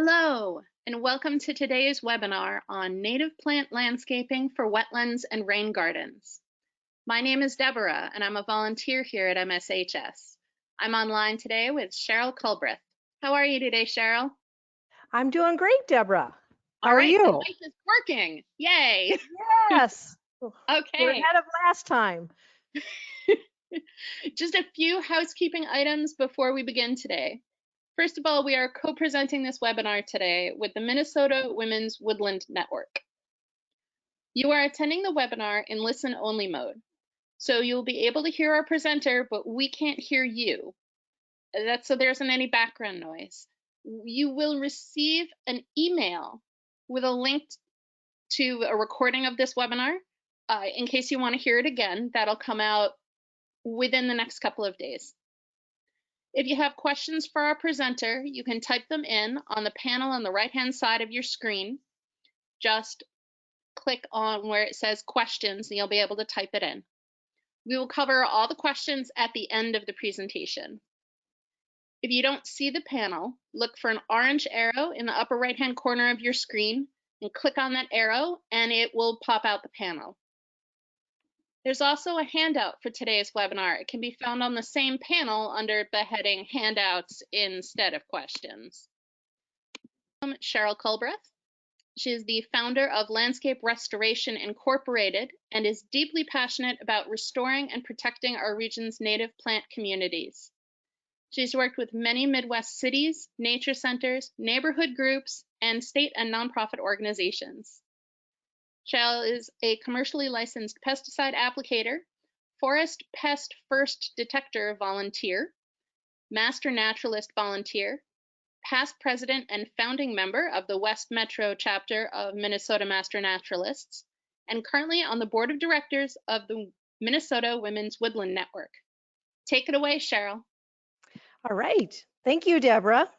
Hello, and welcome to today's webinar on native plant landscaping for wetlands and rain gardens. My name is Deborah, and I'm a volunteer here at MSHS. I'm online today with Cheryl Culbreth. How are you today, Cheryl? I'm doing great, Deborah. How are The you? mic is working. Yay. Yes. Okay. We're ahead of last time. Just a few housekeeping items before we begin today. First of all, we are co-presenting this webinar today with the Minnesota Women's Woodland Network. You are attending the webinar in listen-only mode, so you'll be able to hear our presenter, but we can't hear you. That's so there isn't any background noise. You will receive an email with a link to a recording of this webinar in case you want to hear it again. That'll come out within the next couple of days. If you have questions for our presenter, you can type them in on the panel on the right-hand side of your screen. Just click on where it says questions and you'll be able to type it in. We will cover all the questions at the end of the presentation. If you don't see the panel, look for an orange arrow in the upper right-hand corner of your screen and click on that arrow and it will pop out the panel. There's also a handout for today's webinar. It can be found on the same panel under the heading Handouts instead of Questions. I'm Cheryl Culbreth. She is the founder of Landscape Restoration Incorporated and is deeply passionate about restoring and protecting our region's native plant communities. She's worked with many Midwest cities, nature centers, neighborhood groups, and state and nonprofit organizations. Cheryl is a commercially licensed pesticide applicator, forest pest first detector volunteer, master naturalist volunteer, past president and founding member of the West Metro chapter of Minnesota Master Naturalists, and currently on the board of directors of the Minnesota Women's Woodland Network. Take it away, Cheryl. All right. Thank you, Deborah.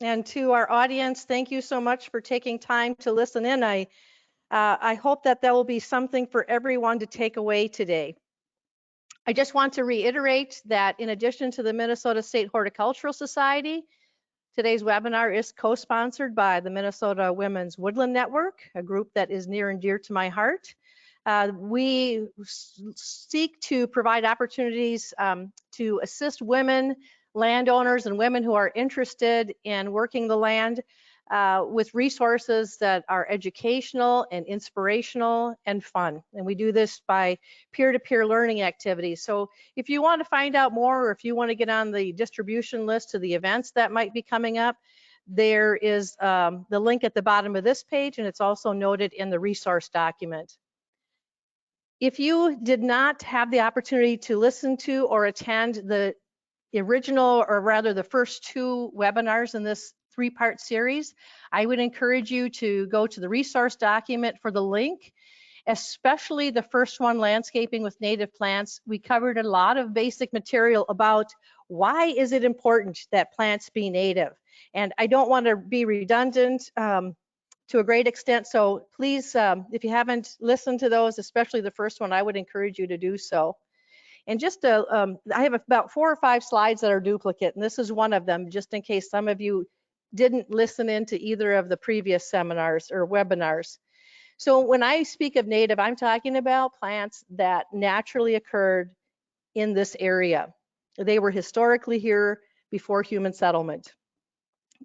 And to our audience, thank you so much for taking time to listen in. I hope that there will be something for everyone to take away today. I just want to reiterate that in addition to the Minnesota State Horticultural Society, today's webinar is co-sponsored by the Minnesota Women's Woodland Network, a group that is near and dear to my heart. We seek to provide opportunities to assist women, landowners, and women who are interested in working the land with resources that are educational and inspirational and fun. And we do this by peer-to-peer learning activities. So if you want to find out more, or if you want to get on the distribution list to the events that might be coming up, there is the link at the bottom of this page, and it's also noted in the resource document. If you did not have the opportunity to listen to or attend the original, or rather the first two webinars in this three-part series, I would encourage you to go to the resource document for the link, especially the first one, Landscaping with Native Plants. We covered a lot of basic material about why is it important that plants be native. And I don't want to be redundant to a great extent, so please, if you haven't listened to those, especially the first one, I would encourage you to do so. And just I have about 4 or 5 slides that are duplicate, and this is one of them, just in case some of you didn't listen into either of the previous seminars or webinars. So when I speak of native, I'm talking about plants that naturally occurred in this area. They were historically here before human settlement.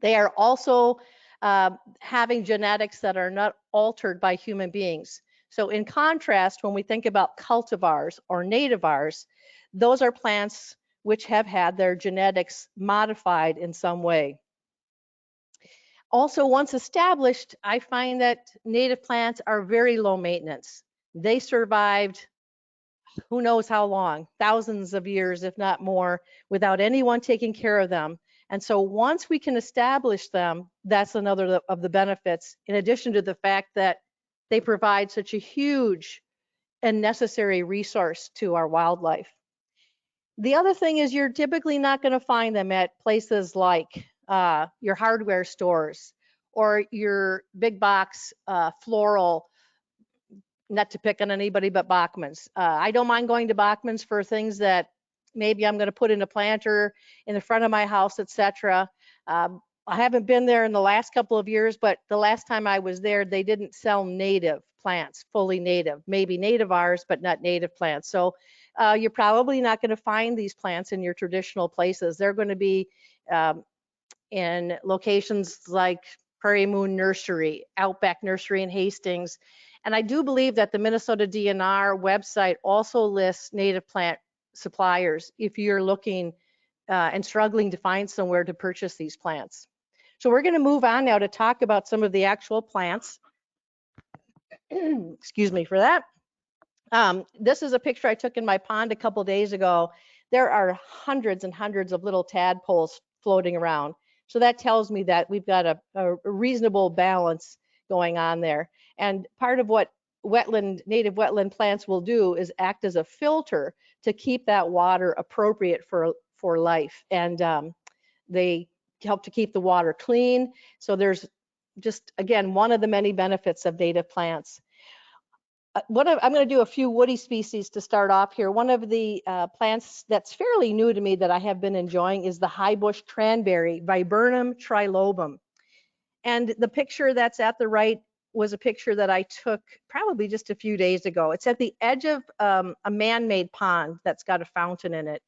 They are also having genetics that are not altered by human beings. So in contrast, when we think about cultivars or nativars, those are plants which have had their genetics modified in some way. Also, once established, I find that native plants are very low maintenance. They survived who knows how long, thousands of years, if not more, without anyone taking care of them. And so once we can establish them, that's another of the benefits, in addition to the fact that they provide such a huge and necessary resource to our wildlife. The other thing is you're typically not going to find them at places like your hardware stores or your big box floral, not to pick on anybody but Bachman's. I don't mind going to Bachman's for things that maybe I'm going to put in a planter in the front of my house, etc. I haven't been there in the last couple of years, but the last time I was there, they didn't sell native plants, fully native, maybe nativars, but not native plants. So you're probably not going to find these plants in your traditional places. They're going to be in locations like Prairie Moon Nursery, Outback Nursery in Hastings. And I do believe that the Minnesota DNR website also lists native plant suppliers if you're looking and struggling to find somewhere to purchase these plants. So we're going to move on now to talk about some of the actual plants. Excuse me for that. This is a picture I took in my pond a couple days ago. There are hundreds and hundreds of little tadpoles floating around. So that tells me that we've got a reasonable balance going on there. And part of what native wetland plants will do is act as a filter to keep that water appropriate for life. And they help to keep the water clean. So there's just, again, one of the many benefits of native plants. I'm going to do a few woody species to start off here. One of the plants that's fairly new to me that I have been enjoying is the high bush cranberry, Viburnum trilobum. And the picture that's at the right was a picture that I took probably just a few days ago. It's at the edge of a man-made pond that's got a fountain in it.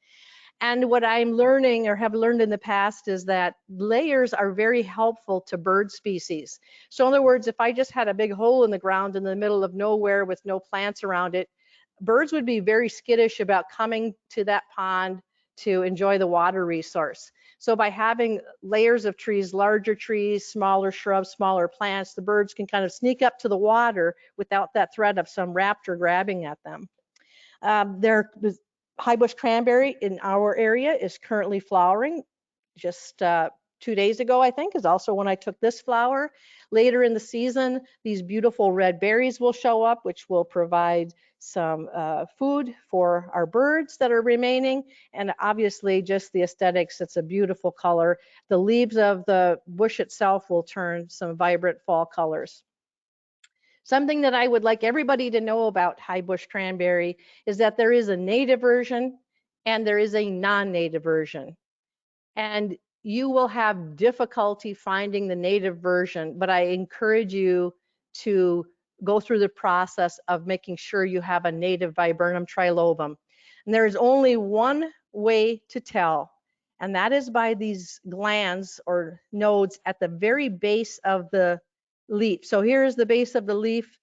And what I'm learning or have learned in the past is that layers are very helpful to bird species. So in other words, if I just had a big hole in the ground in the middle of nowhere with no plants around it, birds would be very skittish about coming to that pond to enjoy the water resource. So by having layers of trees, larger trees, smaller shrubs, smaller plants, the birds can kind of sneak up to the water without that threat of some raptor grabbing at them. High bush cranberry in our area is currently flowering. Just 2 days ago, I think, is also when I took this flower. Later in the season, these beautiful red berries will show up, which will provide some food for our birds that are remaining. And obviously, just the aesthetics, it's a beautiful color. The leaves of the bush itself will turn some vibrant fall colors. Something that I would like everybody to know about high bush cranberry is that there is a native version and there is a non-native version. And you will have difficulty finding the native version, but I encourage you to go through the process of making sure you have a native Viburnum trilobum. And there is only one way to tell, and that is by these glands or nodes at the very base of the leaf. So here is the base of the leaf,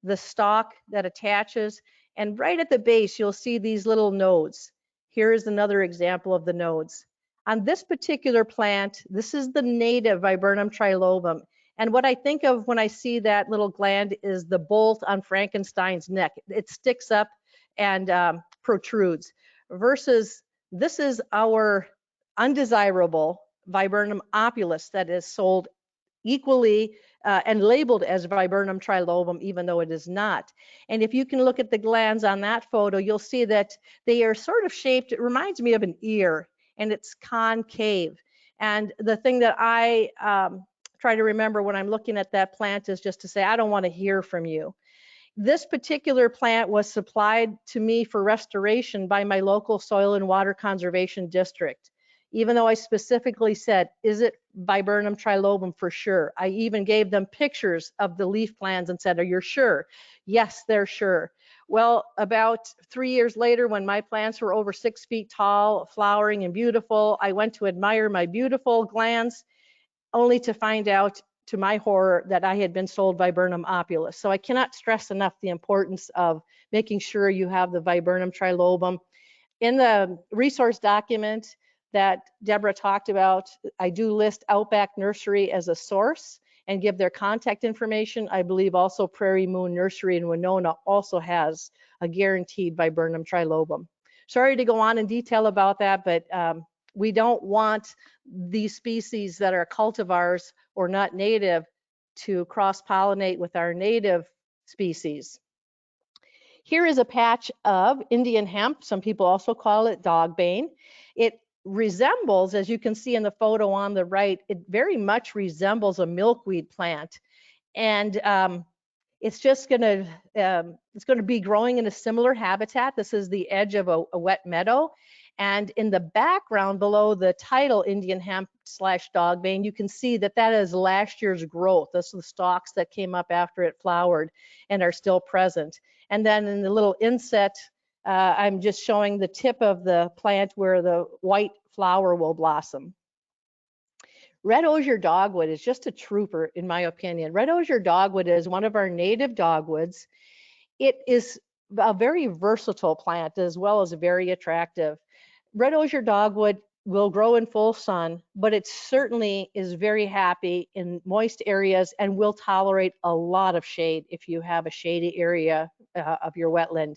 the stalk that attaches, and right at the base you'll see these little nodes. Here is another example of the nodes. On this particular plant, this is the native Viburnum trilobum. And what I think of when I see that little gland is the bolt on Frankenstein's neck. It sticks up and protrudes, versus this is our undesirable Viburnum opulus that is sold equally and labeled as Viburnum trilobum, even though it is not. And if you can look at the glands on that photo, you'll see that they are sort of shaped, it reminds me of an ear, and it's concave. And the thing that I try to remember when I'm looking at that plant is just to say, I don't want to hear from you. This particular plant was supplied to me for restoration by my local soil and water conservation district. Even though I specifically said, is it Viburnum trilobum for sure? I even gave them pictures of the leaf plans and said, are you sure? Yes, they're sure. Well, about 3 years later, when my plants were over 6 feet tall, flowering and beautiful, I went to admire my beautiful glands, only to find out, to my horror, that I had been sold Viburnum opulus. So I cannot stress enough the importance of making sure you have the Viburnum trilobum. In the resource document that Deborah talked about, I do list Outback Nursery as a source and give their contact information. I believe also Prairie Moon Nursery in Winona also has a guaranteed Viburnum trilobum. Sorry to go on in detail about that, but we don't want these species that are cultivars or not native to cross-pollinate with our native species. Here is a patch of Indian hemp. Some people also call it dogbane. It resembles, as you can see in the photo on the right, it very much resembles a milkweed plant. And it's just going to be growing in a similar habitat. This is the edge of a wet meadow. And in the background below the title, Indian hemp / dogwood, you can see that that is last year's growth. Those are the stalks that came up after it flowered and are still present. And then in the little inset, I'm just showing the tip of the plant where the white flower will blossom. Red osier dogwood is just a trooper, in my opinion. Red osier dogwood is one of our native dogwoods. It is a very versatile plant as well as very attractive. Red osier dogwood will grow in full sun, but it certainly is very happy in moist areas and will tolerate a lot of shade if you have a shady area of your wetland.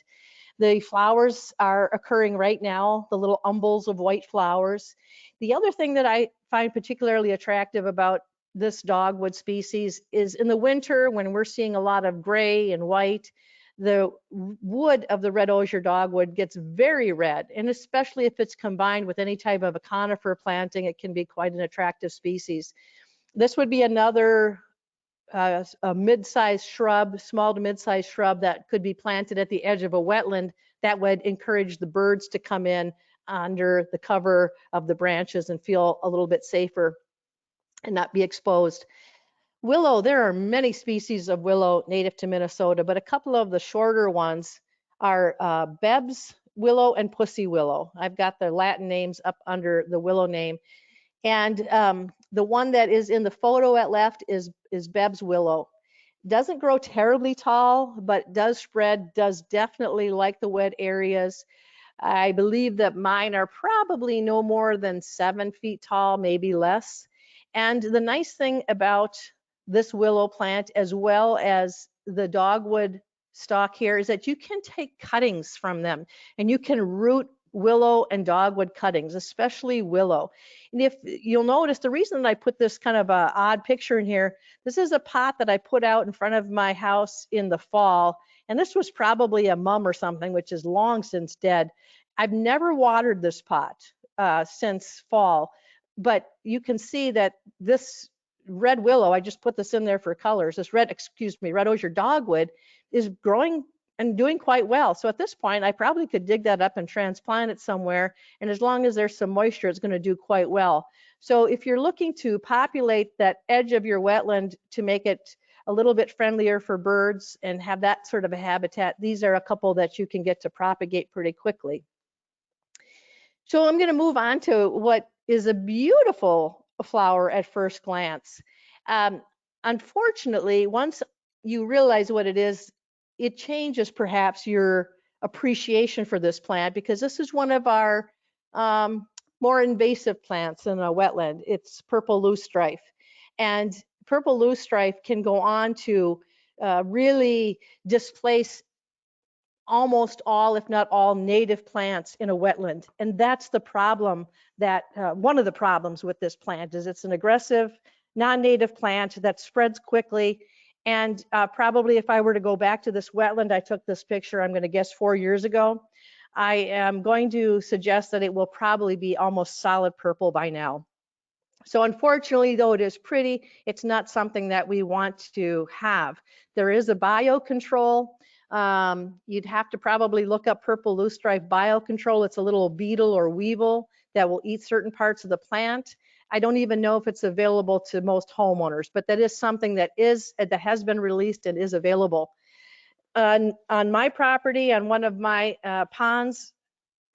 The flowers are occurring right now, the little umbels of white flowers. The other thing that I find particularly attractive about this dogwood species is in the winter when we're seeing a lot of gray and white, the wood of the red osier dogwood gets very red, and especially if it's combined with any type of a conifer planting, it can be quite an attractive species. This would be another a mid-sized shrub, small to mid-sized shrub that could be planted at the edge of a wetland that would encourage the birds to come in under the cover of the branches and feel a little bit safer and not be exposed. Willow, there are many species of willow native to Minnesota, but a couple of the shorter ones are Beb's willow and pussy willow. I've got the Latin names up under the willow name. And the one that is in the photo at left is Beb's willow. Doesn't grow terribly tall, but does spread, does definitely like the wet areas. I believe that mine are probably no more than 7 feet tall, maybe less. And the nice thing about this willow plant, as well as the dogwood stalk here, is that you can take cuttings from them and you can root willow and dogwood cuttings, especially willow. And if you'll notice, the reason that I put this kind of a odd picture in here, this is a pot that I put out in front of my house in the fall. And this was probably a mum or something, which is long since dead. I've never watered this pot since fall, but you can see that this red willow, I just put this in there for colors, this red osier dogwood is growing and doing quite well. So at this point, I probably could dig that up and transplant it somewhere. And as long as there's some moisture, it's going to do quite well. So if you're looking to populate that edge of your wetland to make it a little bit friendlier for birds and have that sort of a habitat, these are a couple that you can get to propagate pretty quickly. So I'm going to move on to what is a beautiful flower at first glance. Unfortunately, once you realize what it is, it changes perhaps your appreciation for this plant, because this is one of our more invasive plants in a wetland. It's purple loosestrife. And purple loosestrife can go on to really displace almost all, if not all, native plants in a wetland. And that's the problem that, one of the problems with this plant is it's an aggressive, non-native plant that spreads quickly. And probably if I were to go back to this wetland, I took this picture, I'm going to guess 4 years ago, I am going to suggest that it will probably be almost solid purple by now. So unfortunately, though it is pretty, it's not something that we want to have. There is a biocontrol. You'd have to probably look up purple loosestrife biocontrol. It's a little beetle or weevil that will eat certain parts of the plant. I don't even know if it's available to most homeowners, but that is something that has been released and is available. On my property, on one of my ponds,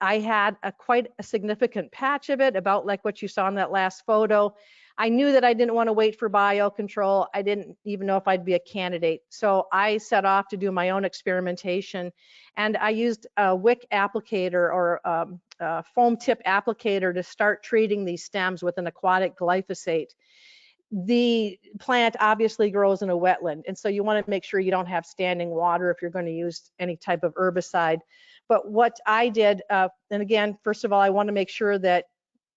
I had quite a significant patch of it, about like what you saw in that last photo. I knew that I didn't want to wait for biocontrol. I didn't even know if I'd be a candidate. So I set off to do my own experimentation, and I used a wick applicator or a foam tip applicator to start treating these stems with an aquatic glyphosate. The plant obviously grows in a wetland, and so you want to make sure you don't have standing water if you're going to use any type of herbicide. But what I did, and again, first of all, I want to make sure that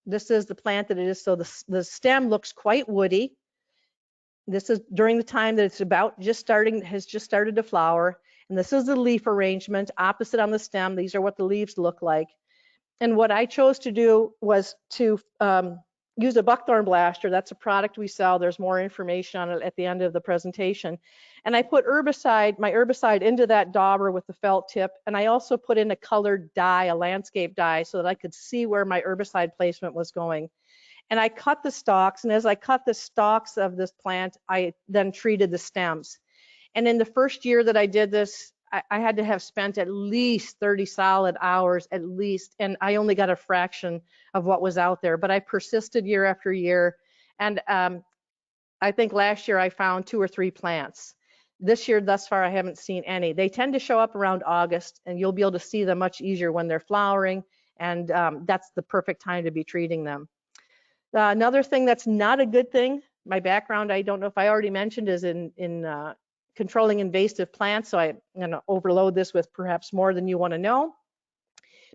this is the plant that it is. So the stem looks quite woody. This is during the time that it's has just started to flower. And this is the leaf arrangement opposite on the stem. These are what the leaves look like. And what I chose to do was to use a buckthorn blaster. That's a product we sell. There's more information on it at the end of the presentation. And I put my herbicide into that dauber with the felt tip. And I also put in a colored dye, a landscape dye, so that I could see where my herbicide placement was going. And I cut the stalks. And as I cut the stalks of this plant, I then treated the stems. And in the first year that I did this, I had to have spent at least 30 solid hours at least, and I only got a fraction of what was out there, but I persisted year after year. And I think last year I found 2 or 3 plants. This year, thus far, I haven't seen any. They tend to show up around August, and you'll be able to see them much easier when they're flowering, and that's the perfect time to be treating them. Another thing that's not a good thing, my background, I don't know if I already mentioned, is in controlling invasive plants, so I'm going to overload this with perhaps more than you want to know.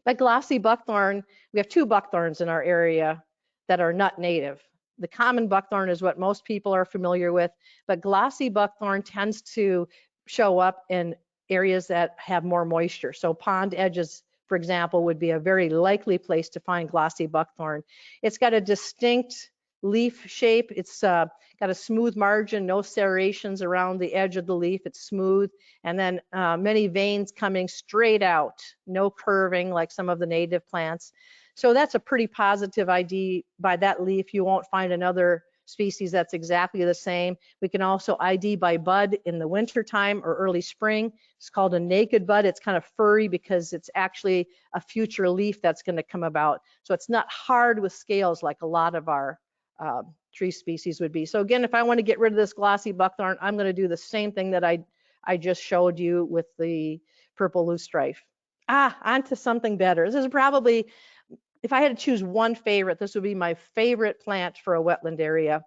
But glossy buckthorn, we have 2 buckthorns in our area that are nut native. The common buckthorn is what most people are familiar with, but glossy buckthorn tends to show up in areas that have more moisture. So pond edges, for example, would be a very likely place to find glossy buckthorn. It's got a distinct leaf shape. It's got a smooth margin, no serrations around the edge of the leaf. It's smooth, and then many veins coming straight out, no curving like some of the native plants. So that's a pretty positive ID. By that leaf, you won't find another species that's exactly the same. We can also ID by bud in the winter time or early spring. It's called a naked bud. It's kind of furry because it's actually a future leaf that's going to come about. So it's not hard with scales like a lot of our tree species would be. So again, if I want to get rid of this glossy buckthorn, I'm going to do the same thing that I just showed you with the purple loosestrife. Onto something better. This is probably, if I had to choose one favorite, this would be my favorite plant for a wetland area.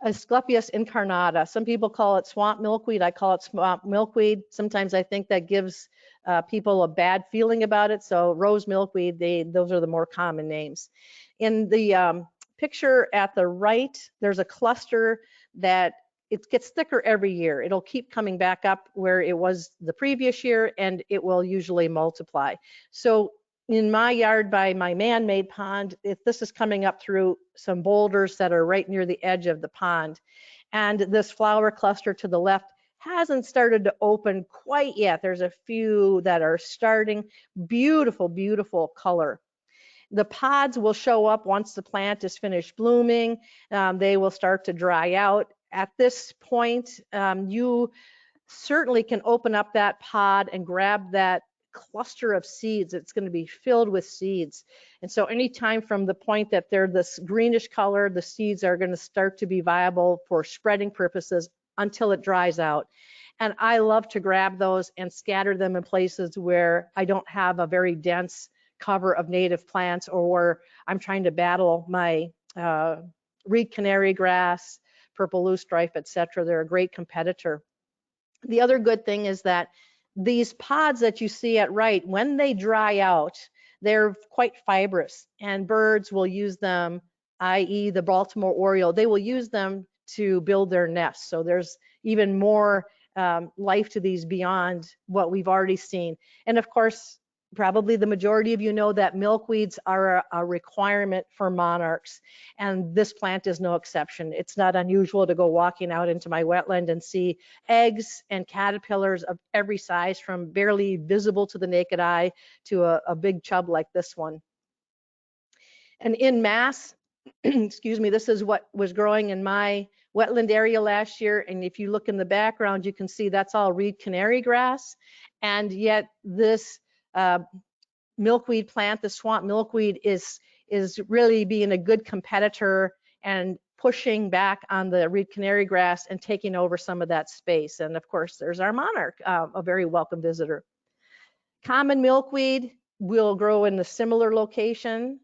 Asclepias incarnata. Some people call it swamp milkweed. I call it swamp milkweed. Sometimes I think that gives people a bad feeling about it. So rose milkweed, those are the more common names. In the picture at the right, there's a cluster that it gets thicker every year. It'll keep coming back up where it was the previous year, and it will usually multiply. So in my yard by my man-made pond, this is coming up through some boulders that are right near the edge of the pond. And this flower cluster to the left hasn't started to open quite yet. There's a few that are starting. Beautiful, beautiful color. The pods will show up once the plant is finished blooming. They will start to dry out. At this point, you certainly can open up that pod and grab that cluster of seeds. It's going to be filled with seeds. And so anytime from the point that they're this greenish color, the seeds are going to start to be viable for spreading purposes until it dries out. And I love to grab those and scatter them in places where I don't have a very dense cover of native plants, or where I'm trying to battle my reed canary grass, purple loosestrife, etc. They're a great competitor. The other good thing is that these pods that you see at right, when they dry out, they're quite fibrous, and birds will use them, i.e. the Baltimore oriole, they will use them to build their nests. So there's even more life to these beyond what we've already seen. And of course, probably the majority of you know that milkweeds are a requirement for monarchs, and this plant is no exception. It's not unusual to go walking out into my wetland and see eggs and caterpillars of every size, from barely visible to the naked eye to a big chub like this one. And in mass, excuse me, this is what was growing in my wetland area last year. And if you look in the background, you can see that's all reed canary grass. And yet this milkweed plant, the swamp milkweed, is really being a good competitor and pushing back on the reed canary grass and taking over some of that space. And of course, there's our monarch, a very welcome visitor. Common milkweed will grow in a similar location.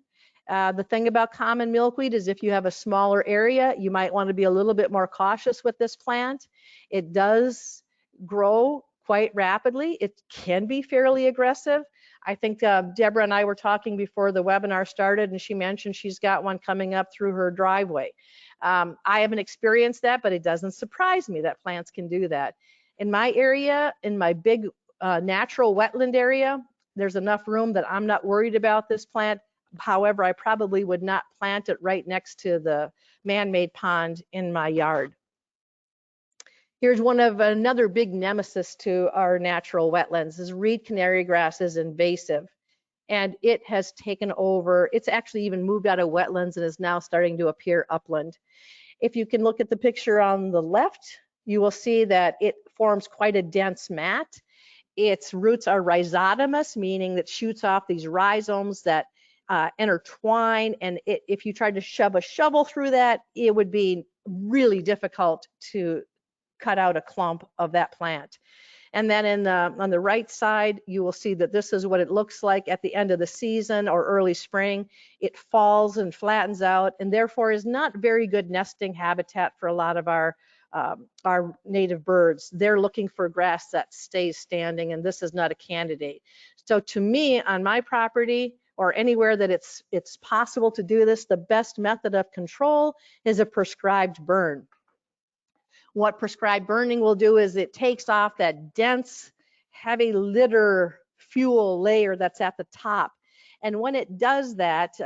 The thing about common milkweed is if you have a smaller area, you might want to be a little bit more cautious with this plant. It does grow quite rapidly. It can be fairly aggressive. I think Deborah and I were talking before the webinar started, and she mentioned she's got one coming up through her driveway. I haven't experienced that, but it doesn't surprise me that plants can do that. In my area, in my big natural wetland area, there's enough room that I'm not worried about this plant, However, I probably would not plant it right next to the man-made pond in my yard. Here's another big nemesis to our natural wetlands. Is reed canary grass is invasive, and it has taken over. It's actually even moved out of wetlands and is now starting to appear upland. If you can look at the picture on the left, you will see that it forms quite a dense mat. Its roots are rhizotomous, meaning that shoots off these rhizomes that intertwine, and if you tried to shove a shovel through that, it would be really difficult to cut out a clump of that plant. And then on the right side, you will see that this is what it looks like at the end of the season or early spring. It falls and flattens out, and therefore is not very good nesting habitat for a lot of our native birds. They're looking for grass that stays standing, and this is not a candidate. So to me, on my property or anywhere that it's possible to do this, the best method of control is a prescribed burn. What prescribed burning will do is it takes off that dense, heavy litter fuel layer that's at the top. And when it does that,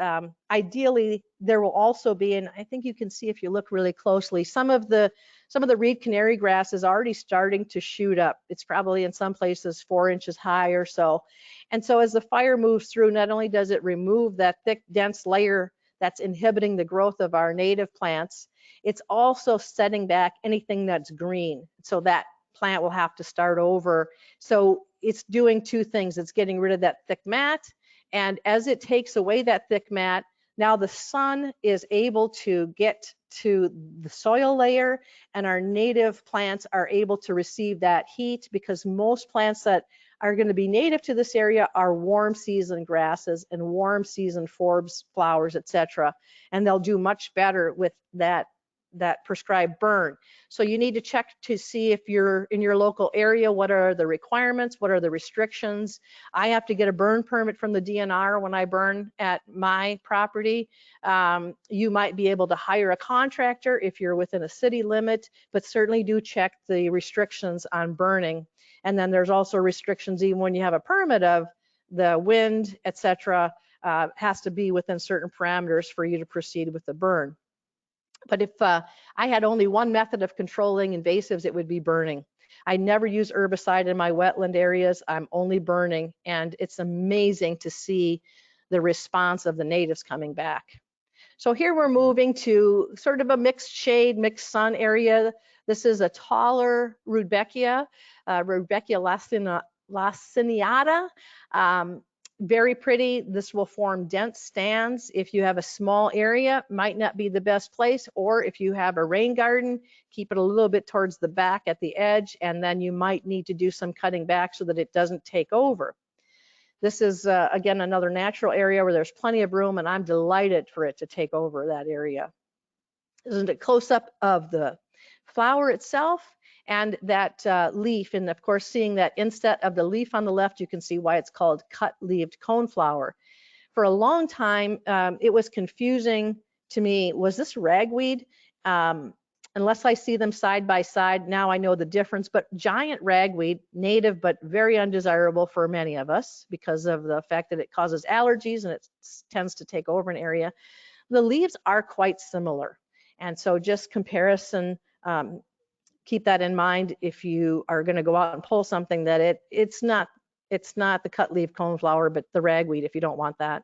ideally there will also be, and I think you can see if you look really closely, some of the reed canary grass is already starting to shoot up. It's probably in some places 4 inches high or so. And so as the fire moves through, not only does it remove that thick, dense layer that's inhibiting the growth of our native plants, it's also setting back anything that's green. So that plant will have to start over. So it's doing two things. It's getting rid of that thick mat, and as it takes away that thick mat, now the sun is able to get to the soil layer, and our native plants are able to receive that heat, because most plants that are going to be native to this area are warm season grasses and warm season forbs, flowers, etc. And they'll do much better with that prescribed burn. So you need to check to see if you're in your local area, what are the requirements, what are the restrictions. I have to get a burn permit from the DNR when I burn at my property. You might be able to hire a contractor if you're within a city limit, but certainly do check the restrictions on burning. And then there's also restrictions even when you have a permit of the wind, etc. Has to be within certain parameters for you to proceed with the burn. But if I had only one method of controlling invasives, it would be burning. I never use herbicide in my wetland areas. I'm only burning, and it's amazing to see the response of the natives coming back. So here we're moving to sort of a mixed shade, mixed sun area. This is a taller Rudbeckia, Rudbeckia laciniata. Very pretty. This will form dense stands. If you have a small area, might not be the best place, or if you have a rain garden, keep it a little bit towards the back at the edge, and then you might need to do some cutting back so that it doesn't take over. This is, again, another natural area where there's plenty of room, and I'm delighted for it to take over that area. Isn't it close up of the flower itself and that leaf, and of course seeing that inset of the leaf on the left, you can see why it's called cut-leaved coneflower. For a long time, it was confusing to me. Was this ragweed? Unless I see them side by side, now I know the difference. But giant ragweed, native but very undesirable for many of us because of the fact that it causes allergies and it tends to take over an area. The leaves are quite similar, and so just comparison. Keep that in mind if you are going to go out and pull something that it's not the cut-leaf coneflower, but the ragweed if you don't want that.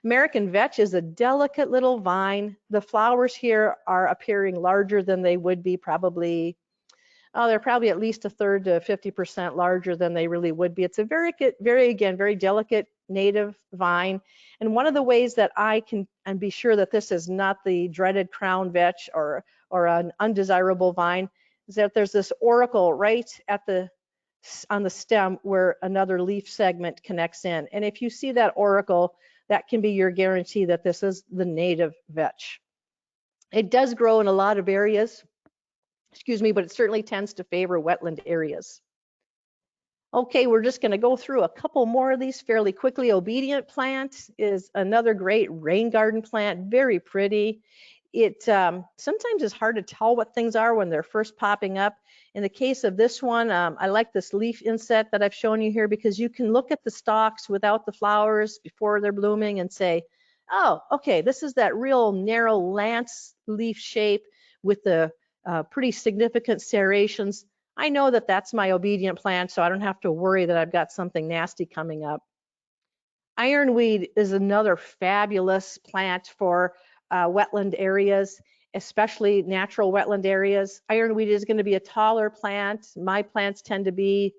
American vetch is a delicate little vine. The flowers here are appearing larger than they would be, probably, they're probably at least 1/3 to 50% larger than they really would be. It's a very delicate native vine. And one of the ways that I can be sure that this is not the dreaded crown vetch or an undesirable vine is that there's this auricle right at on the stem where another leaf segment connects in. And if you see that auricle, that can be your guarantee that this is the native vetch. It does grow in a lot of areas, but it certainly tends to favor wetland areas. Okay, we're just going to go through a couple more of these fairly quickly. Obedient plant is another great rain garden plant, very pretty. It sometimes is hard to tell what things are when they're first popping up. In the case of this one, I like this leaf inset that I've shown you here because you can look at the stalks without the flowers before they're blooming and say, oh, okay, this is that real narrow lance leaf shape with the pretty significant serrations. I know that that's my obedient plant, so I don't have to worry that I've got something nasty coming up. Ironweed is another fabulous plant for wetland areas, especially natural wetland areas. Ironweed is going to be a taller plant. My plants tend to be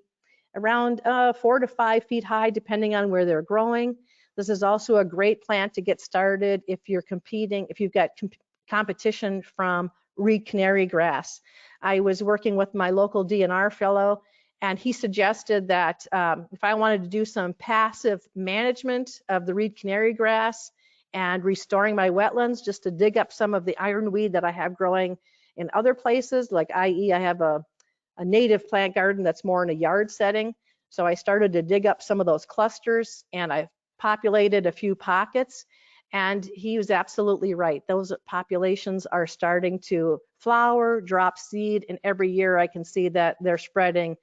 around 4 to 5 feet high, depending on where they're growing. This is also a great plant to get started if you're competing, if you've got competition from reed canary grass. I was working with my local DNR fellow, and he suggested that if I wanted to do some passive management of the reed canary grass and restoring my wetlands, just to dig up some of the ironweed that I have growing in other places, like i.e. I have a native plant garden that's more in a yard setting. So I started to dig up some of those clusters and I populated a few pockets, and he was absolutely right. Those populations are starting to flower, drop seed, and every year I can see that they're spreading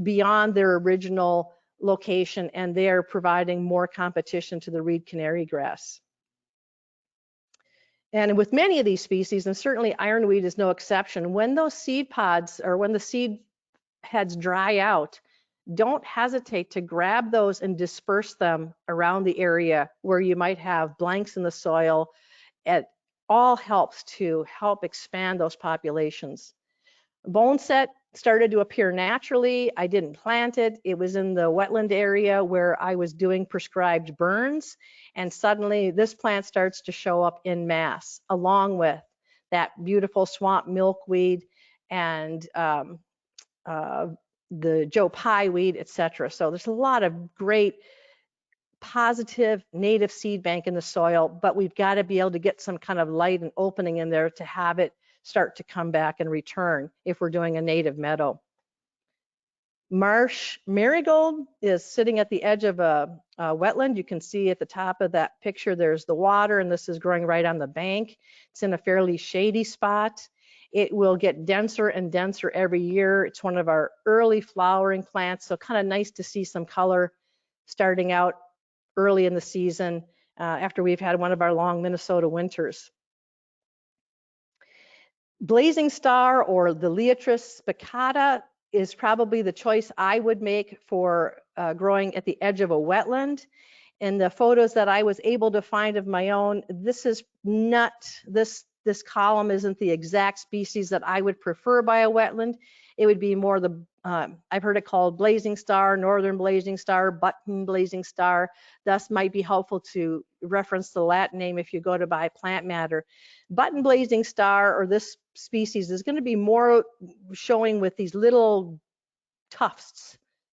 beyond their original location, and they're providing more competition to the reed canary grass. And with many of these species, and certainly ironweed is no exception, when those seed pods or when the seed heads dry out, don't hesitate to grab those and disperse them around the area where you might have blanks in the soil. It all helps to help expand those populations. Boneset started to appear naturally. I didn't plant it. It was in the wetland area where I was doing prescribed burns, and suddenly this plant starts to show up in mass, along with that beautiful swamp milkweed and the Joe Pye weed, etc. So there's a lot of great positive native seed bank in the soil, but we've got to be able to get some kind of light and opening in there to have it start to come back and return if we're doing a native meadow. Marsh marigold is sitting at the edge of a wetland. You can see at the top of that picture there's the water, and this is growing right on the bank. It's in a fairly shady spot. It will get denser and denser every year. It's one of our early flowering plants, so kind of nice to see some color starting out early in the season after we've had one of our long Minnesota winters. Blazing Star or the Liatris spicata is probably the choice I would make for growing at the edge of a wetland. In the photos that I was able to find of my own, this is not, this column isn't the exact species that I would prefer by a wetland. It would be more the, I've heard it called blazing star, northern blazing star, button blazing star. Thus might be helpful to reference the Latin name if you go to buy plant matter. Button blazing star, or this species, is going to be more showing with these little tufts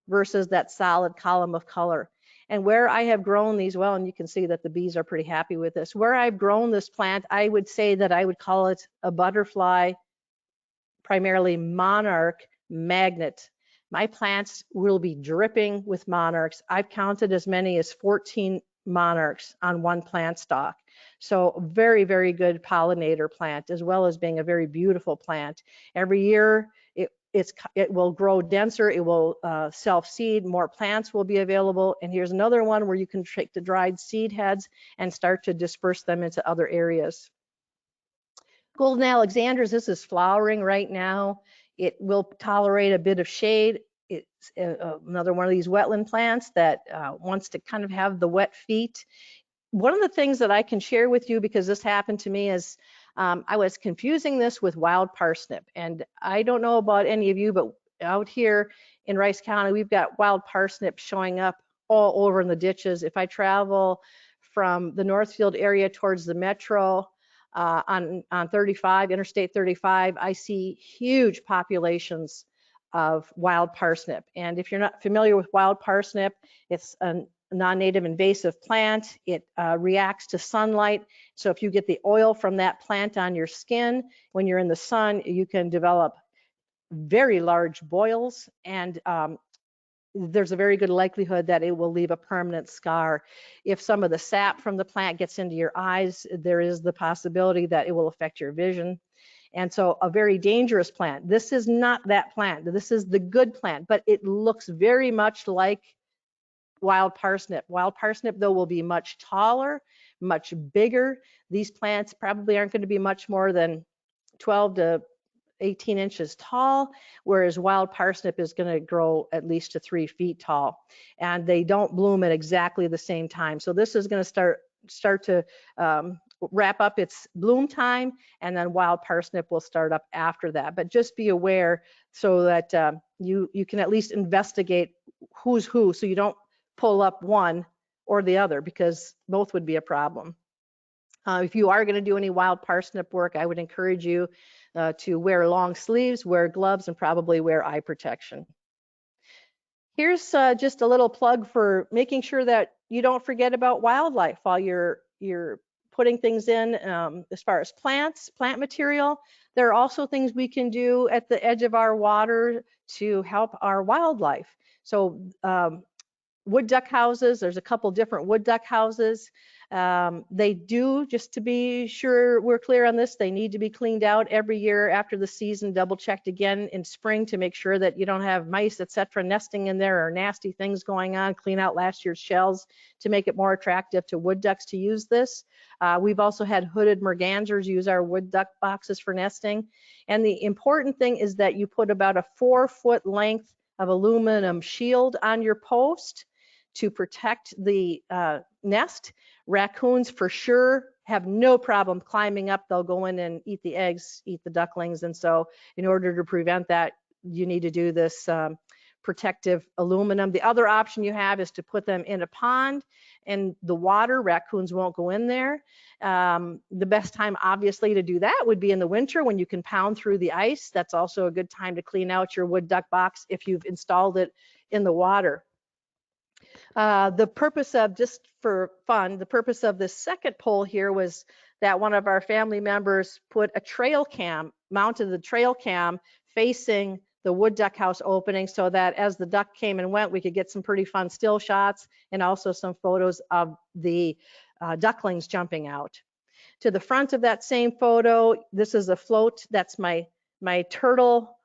versus that solid column of color. And where I have grown these, well, and you can see that the bees are pretty happy with this. Where I've grown this plant, I would say that I would call it a butterfly, primarily monarch magnet. My plants will be dripping with monarchs. I've counted as many as 14 monarchs on one plant stock. So very, very good pollinator plant, as well as being a very beautiful plant. Every year it will grow denser, it will self-seed, more plants will be available. And here's another one where you can take the dried seed heads and start to disperse them into other areas. Golden Alexanders, this is flowering right now. It will tolerate a bit of shade. It's another one of these wetland plants that wants to kind of have the wet feet. One of the things that I can share with you, because this happened to me, is I was confusing this with wild parsnip. And I don't know about any of you, but out here in Rice County, we've got wild parsnip showing up all over in the ditches. If I travel from the Northfield area towards the metro on 35, Interstate 35, I see huge populations of wild parsnip. And if you're not familiar with wild parsnip, it's a non-native invasive plant. It reacts to sunlight. So if you get the oil from that plant on your skin, when you're in the sun, you can develop very large boils, and there's a very good likelihood that it will leave a permanent scar. If some of the sap from the plant gets into your eyes, there is the possibility that it will affect your vision. And so a very dangerous plant. This is not that plant. This is the good plant, but it looks very much like wild parsnip. Wild parsnip, though, will be much taller, much bigger. These plants probably aren't going to be much more than 12 to 18 inches tall, whereas wild parsnip is going to grow at least to 3 feet tall. And they don't bloom at exactly the same time. So this is going to start to wrap up its bloom time, and then wild parsnip will start up after that. But just be aware so that you can at least investigate who's who, so you don't pull up one or the other, because both would be a problem. If you are going to do any wild parsnip work, I would encourage you to wear long sleeves, wear gloves, and probably wear eye protection. Here's just a little plug for making sure that you don't forget about wildlife while you're putting things in. As far as plant material, there are also things we can do at the edge of our water to help our wildlife. So wood duck houses, there's a couple different wood duck houses. They do, just to be sure we're clear on this, they need to be cleaned out every year after the season, double checked again in spring to make sure that you don't have mice, etc., nesting in there or nasty things going on. Clean out last year's shells to make it more attractive to wood ducks to use this. We've also had hooded mergansers use our wood duck boxes for nesting. And the important thing is that you put about a 4-foot length of aluminum shield on your post to protect the nest. Raccoons for sure have no problem climbing up. They'll go in and eat the eggs, eat the ducklings. And so in order to prevent that, you need to do this protective aluminum. The other option you have is to put them in a pond and the water. Raccoons won't go in there. The best time obviously to do that would be in the winter when you can pound through the ice. That's also a good time to clean out your wood duck box if you've installed it in the water. The purpose of, just for fun, the purpose of this second poll here was that one of our family members put a trail cam, mounted the trail cam facing the wood duck house opening, so that as the duck came and went, we could get some pretty fun still shots and also some photos of the ducklings jumping out. To the front of that same photo, this is a float. That's my turtle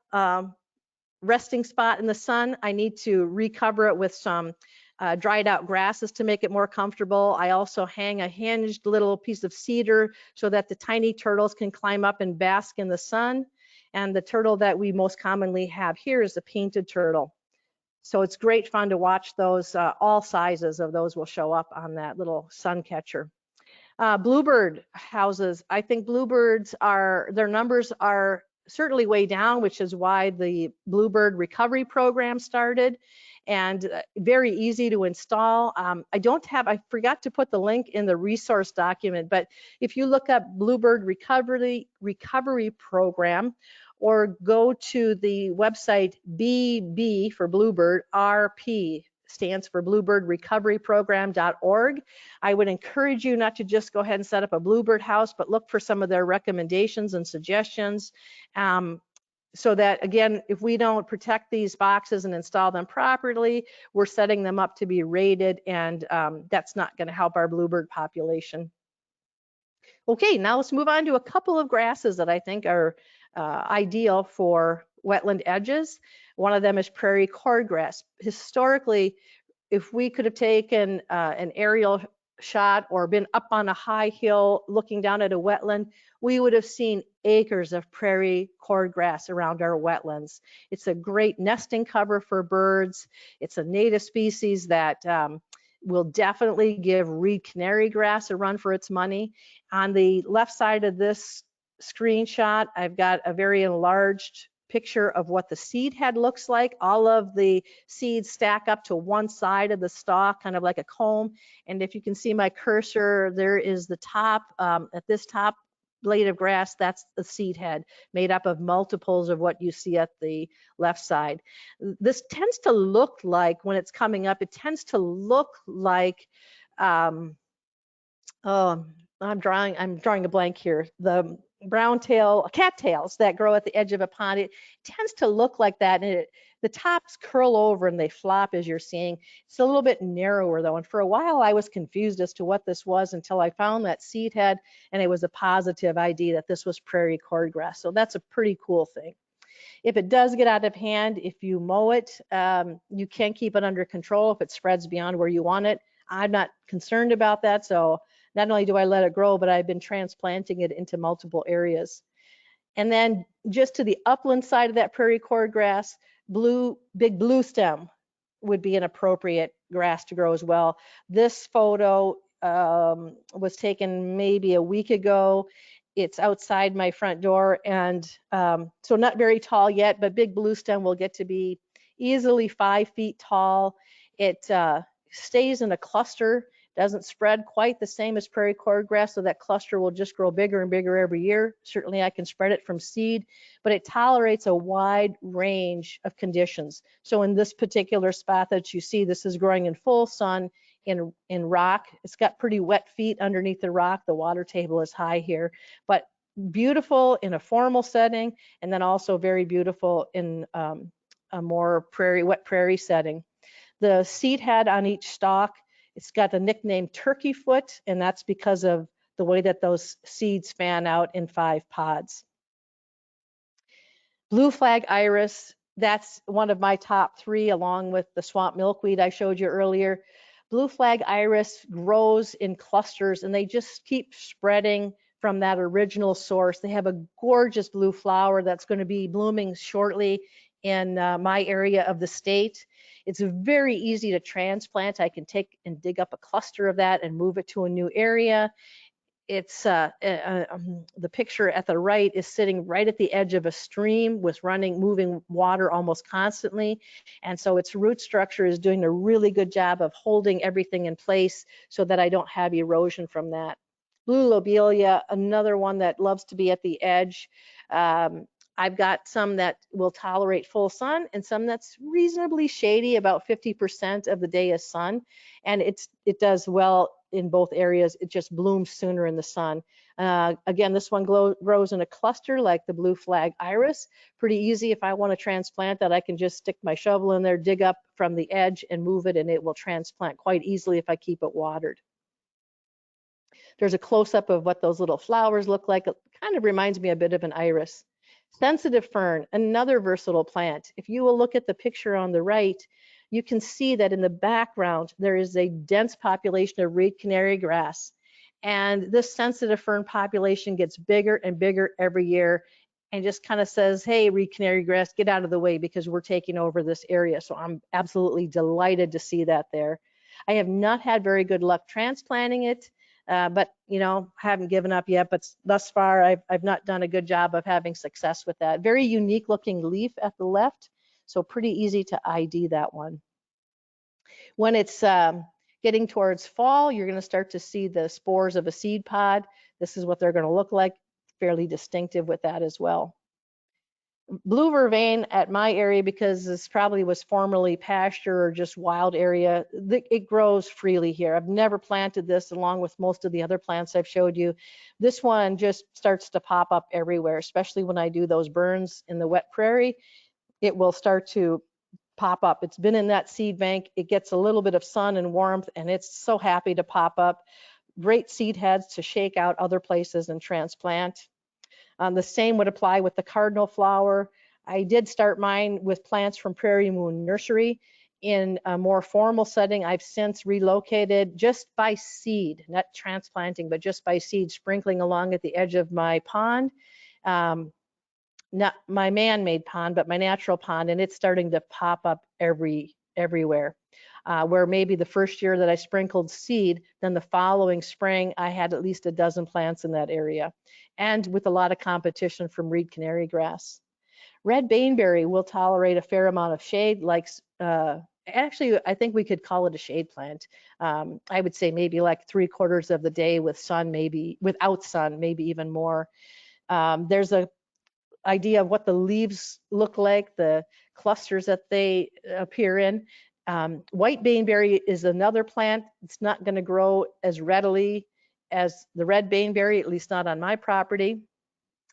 resting spot in the sun. I need to recover it with some dried out grasses to make it more comfortable. I also hang a hinged little piece of cedar so that the tiny turtles can climb up and bask in the sun. And the turtle that we most commonly have here is the painted turtle. So it's great fun to watch those. All sizes of those will show up on that little sun catcher. Bluebird houses. I think bluebirds their numbers are certainly way down, which is why the Bluebird Recovery Program started, and very easy to install. I forgot to put the link in the resource document, but if you look up Bluebird Recovery Program, or go to the website BB for Bluebird, RP stands for bluebirdrecoveryprogram.org. I would encourage you not to just go ahead and set up a bluebird house, but look for some of their recommendations and suggestions. So that, again, if we don't protect these boxes and install them properly, we're setting them up to be raided, and that's not going to help our bluebird population. Okay, now let's move on to a couple of grasses that I think are ideal for wetland edges. One of them is prairie cordgrass. Historically, if we could have taken an aerial shot or been up on a high hill looking down at a wetland, we would have seen acres of prairie cordgrass around our wetlands. It's a great nesting cover for birds. It's a native species that will definitely give reed canary grass a run for its money. On the left side of this screenshot, I've got a very enlarged picture of what the seed head looks like. All of the seeds stack up to one side of the stalk, kind of like a comb. And if you can see my cursor, there is the top, at this top blade of grass, that's the seed head, made up of multiples of what you see at the left side. This tends to look like, when it's coming up, it tends to look like, I'm drawing a blank here. The cattails that grow at the edge of a pond, it tends to look like that, and the tops curl over and they flop, as you're seeing. It's a little bit narrower though, and for a while I was confused as to what this was until I found that seed head, and it was a positive ID that this was prairie cordgrass. So that's a pretty cool thing. If it does get out of hand, if you mow it, you can keep it under control if it spreads beyond where you want it. I'm not concerned about that, so not only do I let it grow, but I've been transplanting it into multiple areas. And then just to the upland side of that prairie cordgrass, big blue stem would be an appropriate grass to grow as well. This photo was taken maybe a week ago. It's outside my front door, and so not very tall yet, but big blue stem will get to be easily 5 feet tall. It stays in a cluster, doesn't spread quite the same as prairie cordgrass, so that cluster will just grow bigger and bigger every year. Certainly I can spread it from seed, but it tolerates a wide range of conditions. So in this particular spot that you see, this is growing in full sun in rock. It's got pretty wet feet underneath the rock. The water table is high here, but beautiful in a formal setting, and then also very beautiful in a more wet prairie setting. The seed head on each stalk, it's got the nickname turkey foot, and that's because of the way that those seeds fan out in 5 pods. Blue flag iris, that's one of my top 3, along with the swamp milkweed I showed you earlier. Blue flag iris grows in clusters, and they just keep spreading from that original source. They have a gorgeous blue flower that's going to be blooming shortly in my area of the state. It's very easy to transplant. I can take and dig up a cluster of that and move it to a new area. It's the picture at the right is sitting right at the edge of a stream with moving water almost constantly. And so its root structure is doing a really good job of holding everything in place so that I don't have erosion from that. Blue lobelia, another one that loves to be at the edge. I've got some that will tolerate full sun and some that's reasonably shady, about 50% of the day is sun. And it does well in both areas. It just blooms sooner in the sun. Again, this one grows in a cluster like the blue flag iris. Pretty easy. If I want to transplant that, I can just stick my shovel in there, dig up from the edge and move it, and it will transplant quite easily if I keep it watered. There's a close-up of what those little flowers look like. It kind of reminds me a bit of an iris. Sensitive fern, another versatile plant. If you will look at the picture on the right, you can see that in the background there is a dense population of reed canary grass. And this sensitive fern population gets bigger and bigger every year and just kind of says, hey, reed canary grass, get out of the way because we're taking over this area. So I'm absolutely delighted to see that there. I have not had very good luck transplanting it. But you know, haven't given up yet, but thus far I've not done a good job of having success with that. Very unique looking leaf at the left, so pretty easy to ID that one. When it's getting towards fall, you're going to start to see the spores of a seed pod. This is what they're going to look like, fairly distinctive with that as well. Blue vervain at my area, because this probably was formerly pasture or just wild area, it grows freely here. I've never planted this along with most of the other plants I've showed you. This one just starts to pop up everywhere, especially when I do those burns in the wet prairie. It will start to pop up. It's been in that seed bank. It gets a little bit of sun and warmth, and it's so happy to pop up. Great seed heads to shake out other places and transplant. The same would apply with the cardinal flower. I did start mine with plants from Prairie Moon Nursery. In a more formal setting, I've since relocated just by seed, not transplanting, but just by seed, sprinkling along at the edge of my pond. Not my man-made pond, but my natural pond, and it's starting to pop up everywhere. Where maybe the first year that I sprinkled seed, then the following spring I had at least a dozen plants in that area, and with a lot of competition from reed canary grass. Red baneberry will tolerate a fair amount of shade, like actually I think we could call it a shade plant. I would say maybe like 3/4 of the day with sun, maybe without sun, maybe even more. There's a idea of what the leaves look like, the clusters that they appear in. White baneberry is another plant. It's not going to grow as readily as the red baneberry, at least not on my property.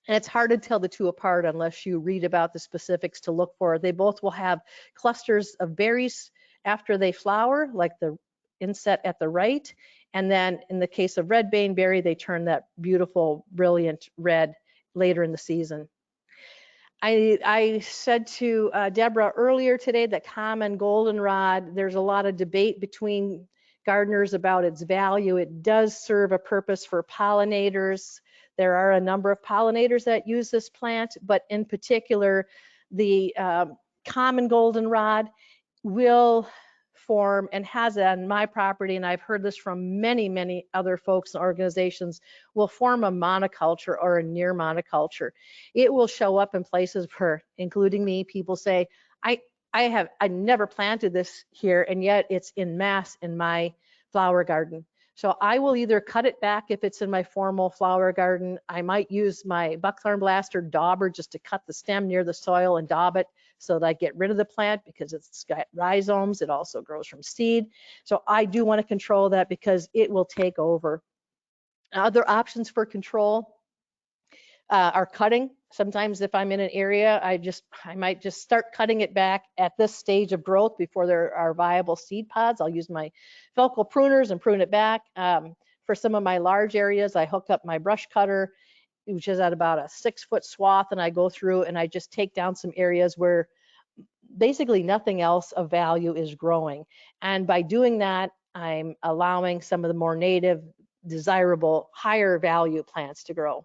And it's hard to tell the two apart unless you read about the specifics to look for. They both will have clusters of berries after they flower, like the inset at the right. And then in the case of red baneberry, they turn that beautiful, brilliant red later in the season. I said to Deborah earlier today that common goldenrod, there's a lot of debate between gardeners about its value. It does serve a purpose for pollinators. There are a number of pollinators that use this plant, but in particular, the common goldenrod will form and has it on my property, and I've heard this from many, many other folks and organizations, will form a monoculture or a near monoculture. It will show up in places where, including me, people say, I never planted this here, and yet it's in mass in my flower garden. So I will either cut it back if it's in my formal flower garden. I might use my buckthorn blaster dauber just to cut the stem near the soil and daub it so that I get rid of the plant because it's got rhizomes. It also grows from seed. So I do want to control that because it will take over. Other options for control are cutting. Sometimes if I'm in an area, I might just start cutting it back at this stage of growth before there are viable seed pods. I'll use my Velcro pruners and prune it back. For some of my large areas, I hook up my brush cutter, which is at about a 6-foot swath, and I go through and I just take down some areas where basically nothing else of value is growing. And by doing that, I'm allowing some of the more native, desirable, higher value plants to grow.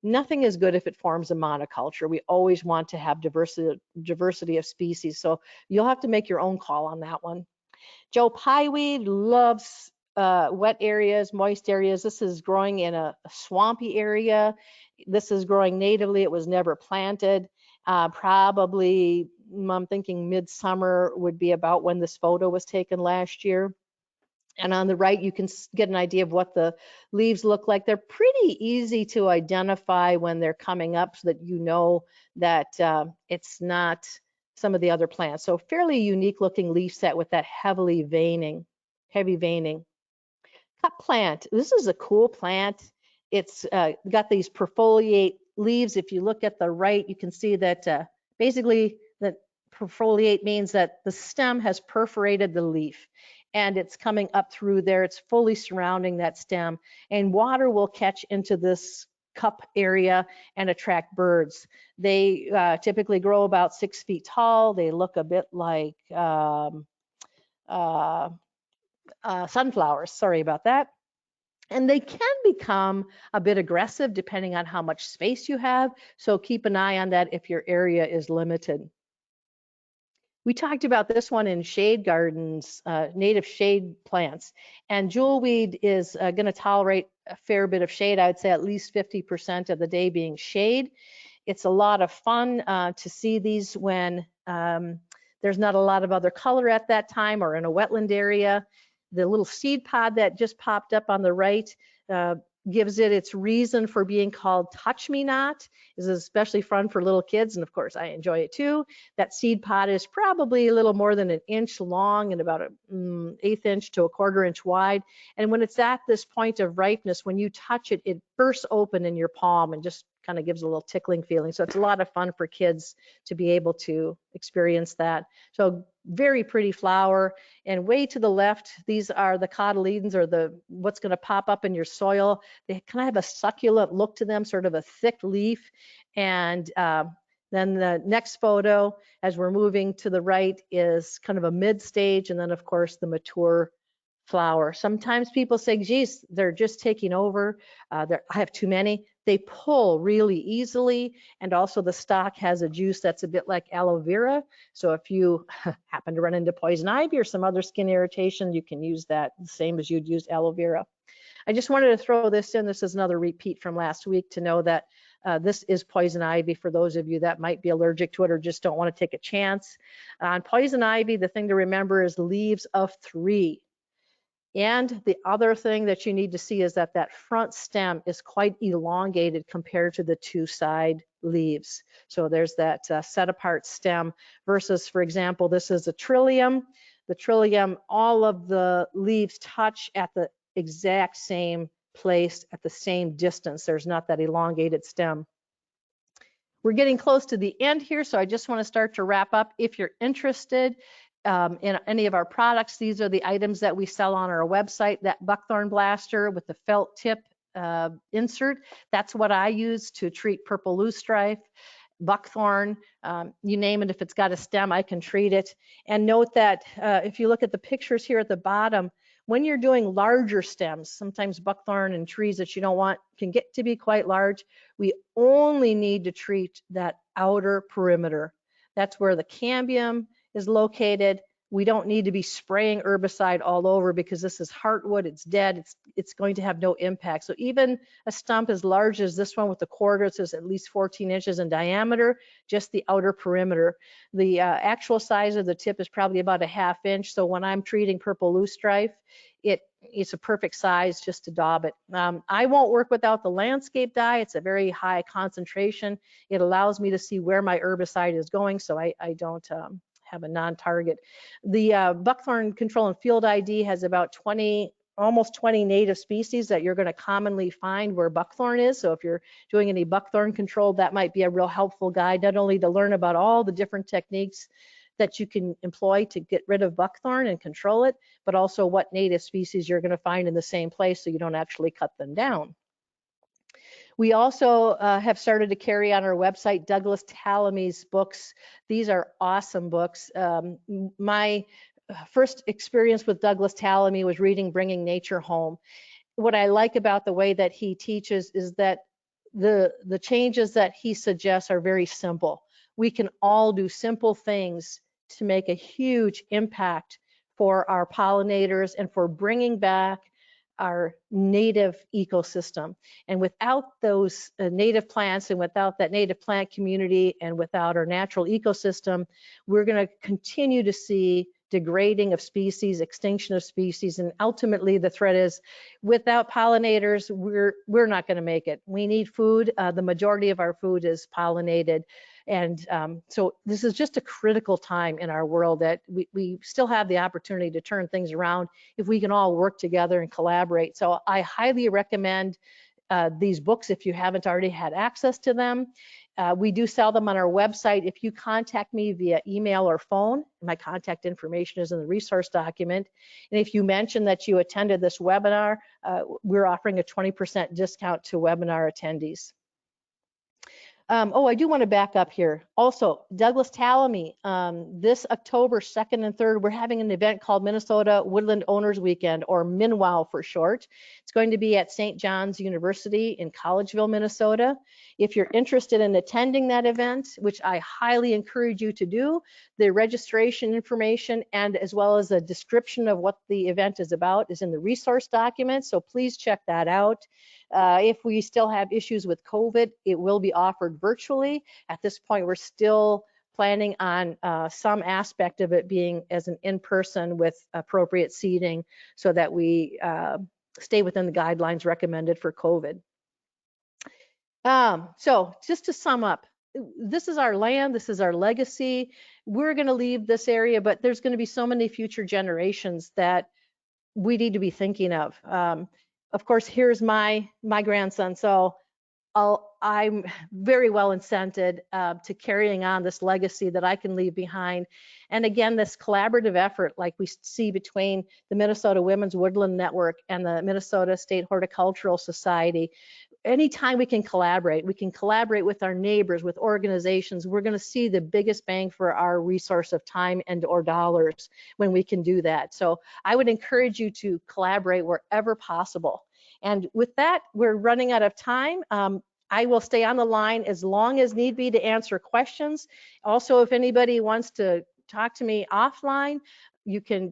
Nothing is good if it forms a monoculture. We always want to have diversity of species. So you'll have to make your own call on that one. Joe Pieweed loves wet areas, moist areas. This is growing in a swampy area. This is growing natively. It was never planted. Probably, I'm thinking midsummer would be about when this photo was taken last year. And on the right, you can get an idea of what the leaves look like. They're pretty easy to identify when they're coming up so that you know that it's not some of the other plants. So fairly unique looking leaf set with that heavy veining. Cup plant. This is a cool plant. It's got these perfoliate leaves. If you look at the right, you can see that basically that perfoliate means that the stem has perforated the leaf and it's coming up through there. It's fully surrounding that stem, and water will catch into this cup area and attract birds. They typically grow about 6 feet tall. They look a bit like sunflowers. Sorry about that. And they can become a bit aggressive depending on how much space you have. So keep an eye on that if your area is limited. We talked about this one in shade gardens, native shade plants, and jewelweed is going to tolerate a fair bit of shade. I would say at least 50% of the day being shade. It's a lot of fun to see these when there's not a lot of other color at that time or in a wetland area. The little seed pod that just popped up on the right gives it its reason for being called Touch Me Not. This is especially fun for little kids, and of course I enjoy it too. That seed pod is probably a little more than an inch long and about an 1/8 inch to a 1/4 inch wide. And when it's at this point of ripeness, when you touch it, it bursts open in your palm and just kind of gives a little tickling feeling. So it's a lot of fun for kids to be able to experience that. So very pretty flower. And way to the left, these are the cotyledons, or what's going to pop up in your soil. They kind of have a succulent look to them, sort of a thick leaf. And then the next photo, as we're moving to the right, is kind of a mid stage, and then of course the mature flower. Sometimes people say, geez, they're just taking over. I have too many. They pull really easily, and also the stalk has a juice that's a bit like aloe vera. So if you happen to run into poison ivy or some other skin irritation, you can use that the same as you'd use aloe vera. I just wanted to throw this in. This is another repeat from last week to know that this is poison ivy for those of you that might be allergic to it or just don't want to take a chance. On poison ivy, the thing to remember is leaves of 3. And the other thing that you need to see is that front stem is quite elongated compared to the 2 side leaves. So there's that set apart stem versus, for example, this is a trillium. The trillium, all of the leaves touch at the exact same place at the same distance. There's not that elongated stem. We're getting close to the end here, so I just want to start to wrap up. If you're interested in any of our products, these are the items that we sell on our website. That buckthorn blaster with the felt tip insert, that's what I use to treat purple loosestrife, buckthorn, you name it. If it's got a stem, I can treat it. And note that if you look at the pictures here at the bottom, When you're doing larger stems, sometimes buckthorn and trees that you don't want can get to be quite large, we only need to treat that outer perimeter. That's where the cambium is located. We don't need to be spraying herbicide all over because this is heartwood, it's dead, it's going to have no impact. So even a stump as large as this one with the cordgrass is at least 14 inches in diameter, just the outer perimeter. The actual size of the tip is probably about a 1/2 inch. So when I'm treating purple loosestrife, it's a perfect size just to daub it. I won't work without the landscape dye. It's a very high concentration. It allows me to see where my herbicide is going, so I don't have a non-target. The buckthorn control and field ID has about almost 20 native species that you're going to commonly find where buckthorn is. So if you're doing any buckthorn control, that might be a real helpful guide, not only to learn about all the different techniques that you can employ to get rid of buckthorn and control it, but also what native species you're going to find in the same place so you don't actually cut them down. We also have started to carry on our website Douglas Tallamy's books. These are awesome books. My first experience with Douglas Tallamy was reading Bringing Nature Home. What I like about the way that he teaches is that the changes that he suggests are very simple. We can all do simple things to make a huge impact for our pollinators and for bringing back our native ecosystem. And without those native plants and without that native plant community and without our natural ecosystem, we're going to continue to see degrading of species, extinction of species, and ultimately the threat is without pollinators, we're not going to make it. We need food. The majority of our food is pollinated. And so this is just a critical time in our world that we still have the opportunity to turn things around if we can all work together and collaborate. So I highly recommend these books if you haven't already had access to them. We do sell them on our website. If you contact me via email or phone, my contact information is in the resource document. And if you mention that you attended this webinar, we're offering a 20% discount to webinar attendees. Oh, I do want to back up here. Also, Douglas Tallamy, this October 2nd and 3rd, we're having an event called Minnesota Woodland Owners Weekend, or MinWow for short. It's going to be at St. John's University in Collegeville, Minnesota. If you're interested in attending that event, which I highly encourage you to do, the registration information and as well as a description of what the event is about is in the resource document, so please check that out. If we still have issues with COVID, it will be offered virtually. At this point, we're still planning on some aspect of it being as an in-person with appropriate seating so that we stay within the guidelines recommended for COVID. So just to sum up, this is our land, this is our legacy. We're going to leave this area, but there's going to be so many future generations that we need to be thinking of. Of course, here's my grandson, so I'm very well incented to carrying on this legacy that I can leave behind. And again, this collaborative effort like we see between the Minnesota Women's Woodland Network and the Minnesota State Horticultural Society. Anytime we can collaborate with our neighbors, with organizations, we're going to see the biggest bang for our resource of time and or dollars when we can do that. So I would encourage you to collaborate wherever possible. And with that, we're running out of time. I will stay on the line as long as need be to answer questions. Also, if anybody wants to talk to me offline, you can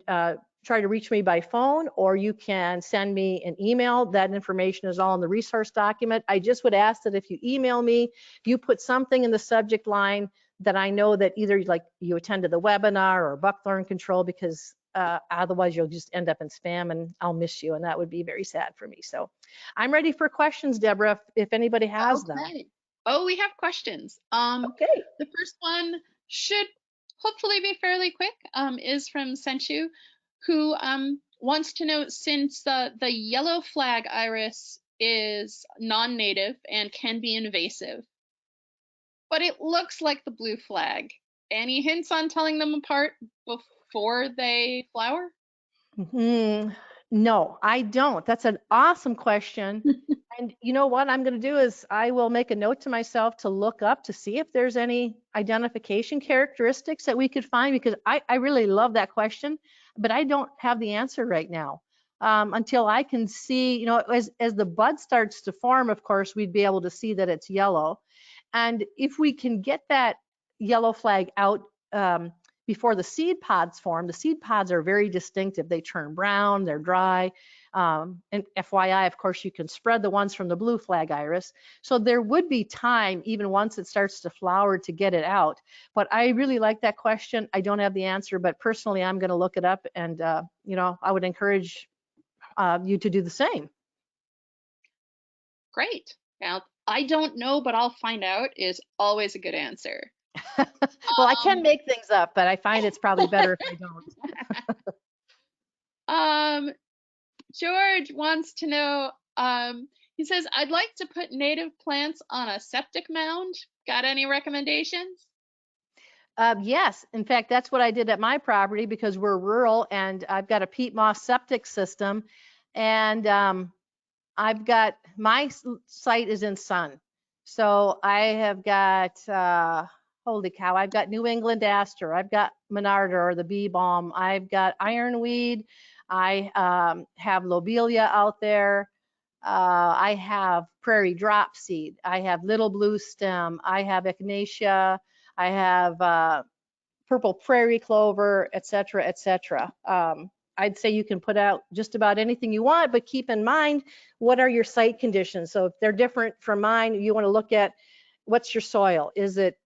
try to reach me by phone, or you can send me an email. That information is all in the resource document. I just would ask that if you email me, you put something in the subject line that I know that either like you attended the webinar or buckthorn control, because otherwise you'll just end up in spam and I'll miss you, and that would be very sad for me. So I'm ready for questions, Deborah, if anybody has them. Oh, we have questions. Okay. The first one should hopefully be fairly quick, is from Senchu, who wants to know, since the yellow flag iris is non-native and can be invasive, but it looks like the blue flag, any hints on telling them apart before they flower? No, I don't. That's an awesome question. And you know what I'm going to do is I will make a note to myself to look up to see if there's any identification characteristics that we could find, because I really love that question, but I don't have the answer right now. until I can see, you know, as the bud starts to form, of course, we'd be able to see that it's yellow. And if we can get that yellow flag out before the seed pods form, the seed pods are very distinctive. They turn brown, they're dry. And FYI, of course, you can spread the ones from the blue flag iris. So there would be time, even once it starts to flower, to get it out. But I really like that question. I don't have the answer, but personally, I'm going to look it up, and you know, I would encourage you to do the same. Great. Now, I don't know, but I'll find out is always a good answer. Well, I can make things up, but I find it's probably better if I don't. George wants to know, he says, I'd like to put native plants on a septic mound. Got any recommendations? Yes, in fact, that's what I did at my property because we're rural and I've got a peat moss septic system, and I've got, my site is in sun. So I have got, holy cow, I've got New England aster, I've got monarda or the bee balm, I've got ironweed, I have lobelia out there, I have prairie dropseed, I have little blue stem, I have echinacea, I have purple prairie clover, et cetera, et cetera. I'd say you can put out just about anything you want, but keep in mind, what are your site conditions? So if they're different from mine, you want to look at what's your soil. Is it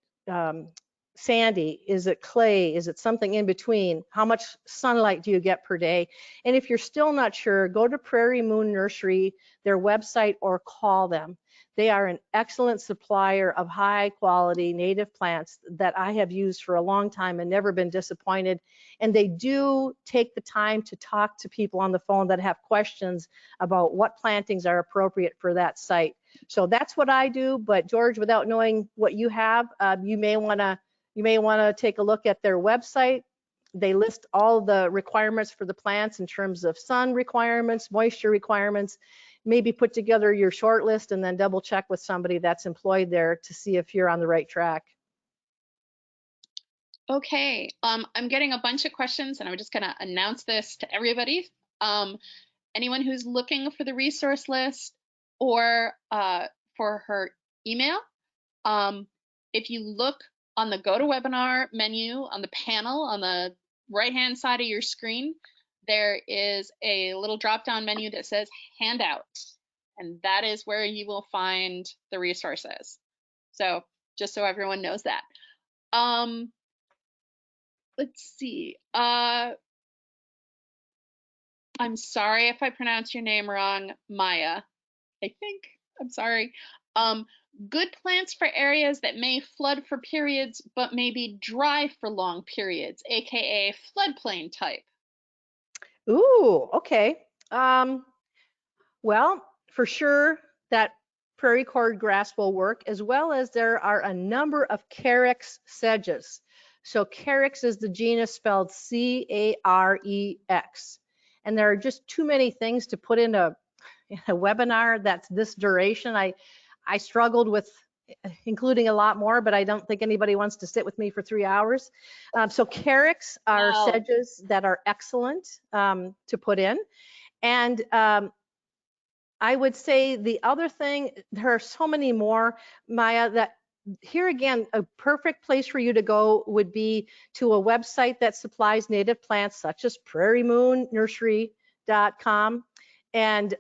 sandy? Is it clay? Is it something in between? How much sunlight do you get per day? And if you're still not sure, go to Prairie Moon Nursery, their website, or call them. They are an excellent supplier of high quality native plants that I have used for a long time and never been disappointed. And they do take the time to talk to people on the phone that have questions about what plantings are appropriate for that site. So that's what I do. But George, without knowing what you have, you may want to take a look at their website. They list all the requirements for the plants in terms of sun requirements, moisture requirements. Maybe put together your short list and then double check with somebody that's employed there to see if you're on the right track. Okay, I'm getting a bunch of questions and I'm just gonna announce this to everybody. Anyone who's looking for the resource list or for her email, if you look on the GoToWebinar menu on the panel on the right-hand side of your screen, there is a little drop-down menu that says Handouts, and that is where you will find the resources. So just so everyone knows that. Let's see. I'm sorry if I pronounce your name wrong, Maya. I think. I'm sorry. Good plants for areas that may flood for periods but may be dry for long periods, aka floodplain type. Ooh, okay. Well, for sure that prairie cordgrass will work, as well as there are a number of Carex sedges. So Carex is the genus spelled C-A-R-E-X. And there are just too many things to put in a webinar that's this duration. I struggled with including a lot more, but I don't think anybody wants to sit with me for 3 hours. So Carex are sedges that are excellent to put in. And I would say the other thing, there are so many more, Maya, that here again, a perfect place for you to go would be to a website that supplies native plants such as prairiemoonnursery.com. And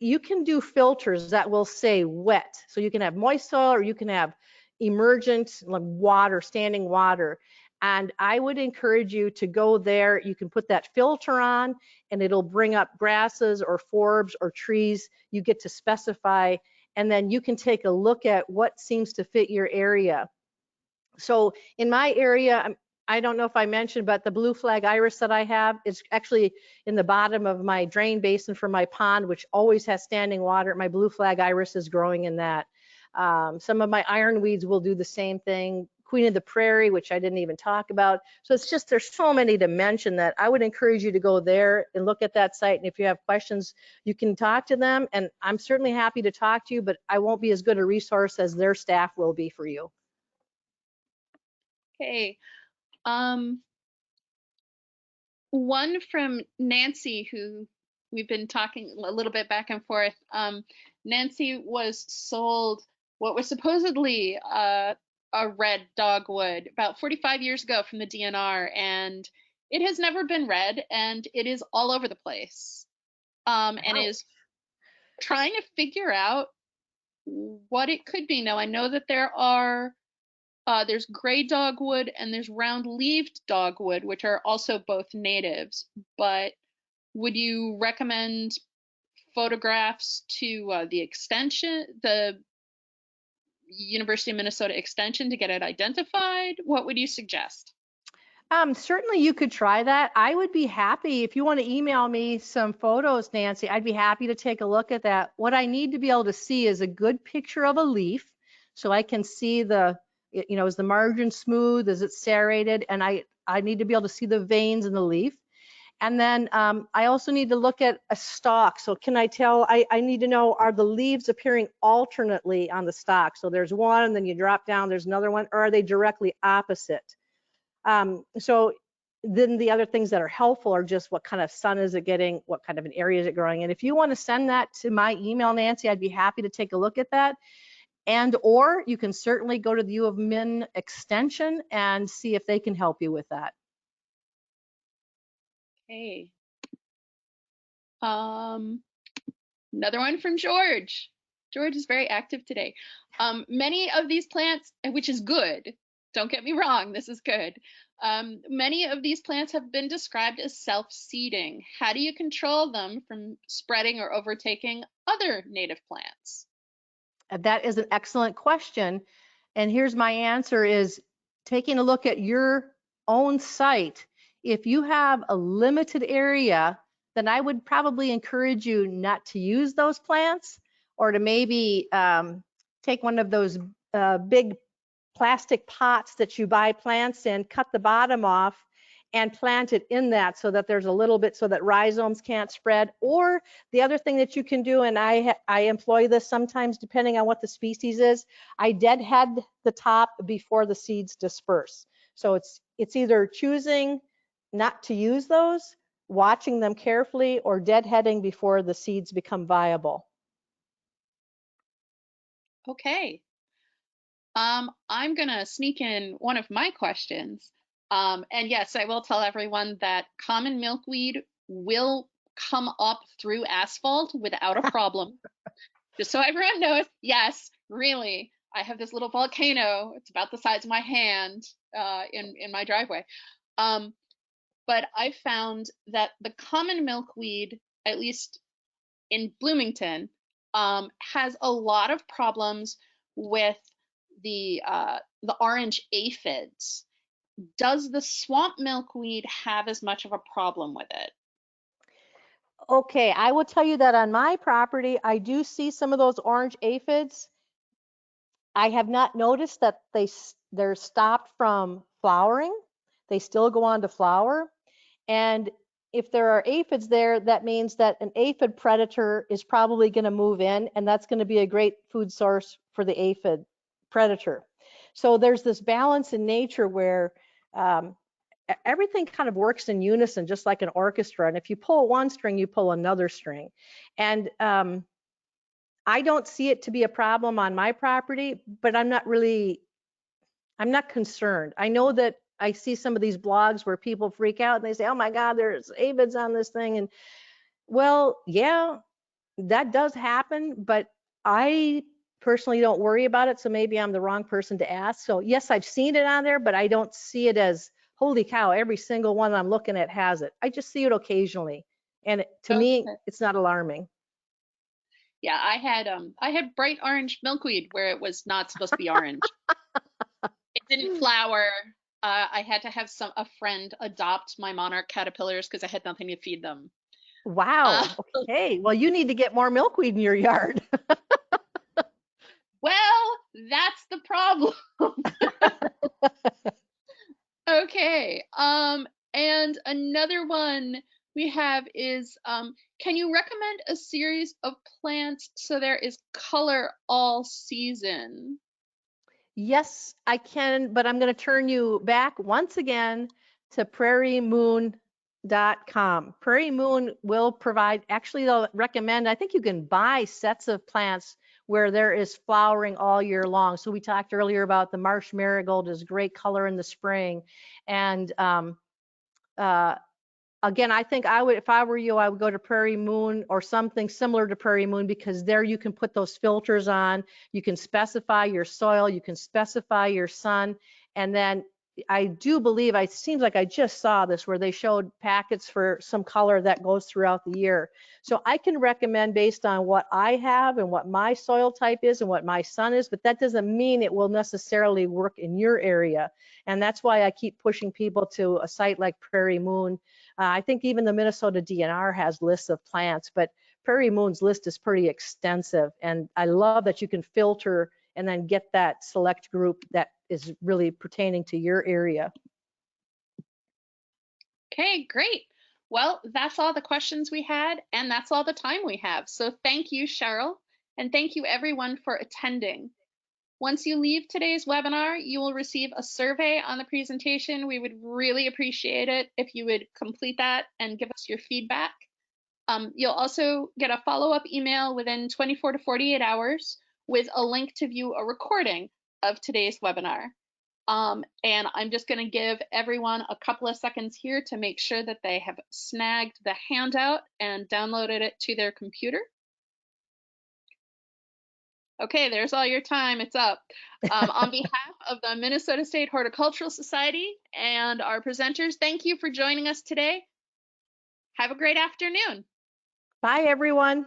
you can do filters that will say wet. So you can have moist soil or you can have emergent like water, standing water. And I would encourage you to go there. You can put that filter on and it'll bring up grasses or forbs or trees. You get to specify, and then you can take a look at what seems to fit your area. So in my area, I don't know if I mentioned, but the blue flag iris that I have is actually in the bottom of my drain basin for my pond, which always has standing water. My blue flag iris is growing in that. Some of my ironweeds will do the same thing. Queen of the Prairie, which I didn't even talk about. So it's just, there's so many to mention that I would encourage you to go there and look at that site. And if you have questions, you can talk to them. And I'm certainly happy to talk to you, but I won't be as good a resource as their staff will be for you. Okay. One from Nancy, who we've been talking a little bit back and forth. Nancy was sold what was supposedly a red dogwood about 45 years ago from the DNR, and it has never been red, and it is all over the place, and Wow. is trying to figure out what it could be. Now, I know that there's gray dogwood and there's round-leaved dogwood, which are also both natives, but would you recommend photographs to the University of Minnesota Extension to get it identified? What would you suggest? Certainly you could try that. I would be happy if you want to email me some photos, Nancy. I'd be happy to take a look at that. What I need to be able to see is a good picture of a leaf so I can see is the margin smooth, is it serrated, and I need to be able to see the veins in the leaf. And then I also need to look at a stalk. So can I tell, I need to know, are the leaves appearing alternately on the stalk? So there's one and then you drop down, there's another one, or are they directly opposite? So then the other things that are helpful are just what kind of sun is it getting, what kind of an area is it growing in. If you want to send that to my email, Nancy, I'd be happy to take a look at that. And or you can certainly go to the U of Min extension and see if they can help you with that. Okay. Another one from George. George is very active today. Many of these plants, which is good, don't get me wrong, this is good. Many of these plants have been described as self-seeding. How do you control them from spreading or overtaking other native plants? That is an excellent question. And here's my answer is taking a look at your own site. If you have a limited area, then I would probably encourage you not to use those plants, or to maybe take one of those big plastic pots that you buy plants in, cut the bottom off and plant it in that so that there's a little bit so that rhizomes can't spread. Or the other thing that you can do, and I employ this sometimes depending on what the species is, I deadhead the top before the seeds disperse. So it's either choosing not to use those, watching them carefully, or deadheading before the seeds become viable. Okay. I'm gonna sneak in one of my questions. And yes, I will tell everyone that common milkweed will come up through asphalt without a problem. Just so everyone knows, yes, really, I have this little volcano. It's about the size of my hand in my driveway. But I found that the common milkweed, at least in Bloomington, has a lot of problems with the orange aphids. Does the swamp milkweed have as much of a problem with it? Okay, I will tell you that on my property, I do see some of those orange aphids. I have not noticed that they're stopped from flowering. They still go on to flower. And if there are aphids there, that means that an aphid predator is probably going to move in, and that's going to be a great food source for the aphid predator. So there's this balance in nature where everything kind of works in unison, just like an orchestra. And if you pull one string, you pull another string. And I don't see it to be a problem on my property, but I'm not concerned. I know that I see some of these blogs where people freak out and they say, oh my God, there's aphids on this thing. And well, yeah, that does happen, but I personally don't worry about it. So maybe I'm the wrong person to ask. So yes, I've seen it on there, but I don't see it as, holy cow, every single one I'm looking at has it. I just see it occasionally. And to me, Okay. it's not alarming. Yeah, I had bright orange milkweed where it was not supposed to be orange. It didn't flower. I had to have a friend adopt my monarch caterpillars because I had nothing to feed them. Uh, Wow. Okay. Well, you need to get more milkweed in your yard. well, that's the problem. Okay. And another one we have is, can you recommend a series of plants so there is color all season? Yes, I can, but I'm going to turn you back once again to Prairie Moon Prairie Moon will provide, actually they'll recommend, I think you can buy sets of plants where there is flowering all year long. So we talked earlier about the marsh marigold is great color in the spring. And again, I think I would, if I were you, I would go to Prairie Moon or something similar to Prairie Moon, because there you can put those filters on, you can specify your soil, you can specify your sun, and then I do believe, it seems like I just saw this where they showed packets for some color that goes throughout the year. So I can recommend based on what I have and what my soil type is and what my sun is, but that doesn't mean it will necessarily work in your area. And that's why I keep pushing people to a site like Prairie Moon. I think even the Minnesota DNR has lists of plants, but Prairie Moon's list is pretty extensive. And I love that you can filter and then get that select group that is really pertaining to your area. Okay, great. Well, that's all the questions we had, and that's all the time we have. So thank you, Cheryl, and thank you everyone for attending. Once you leave today's webinar, you will receive a survey on the presentation. We would really appreciate it if you would complete that and give us your feedback. You'll also get a follow-up email within 24 to 48 hours with a link to view a recording of today's webinar. And I'm just going to give everyone a couple of seconds here to make sure that they have snagged the handout and downloaded it to their computer. Okay, there's all your time. It's up. On behalf of the Minnesota State Horticultural Society and our presenters, thank you for joining us today. Have a great afternoon. Bye, everyone.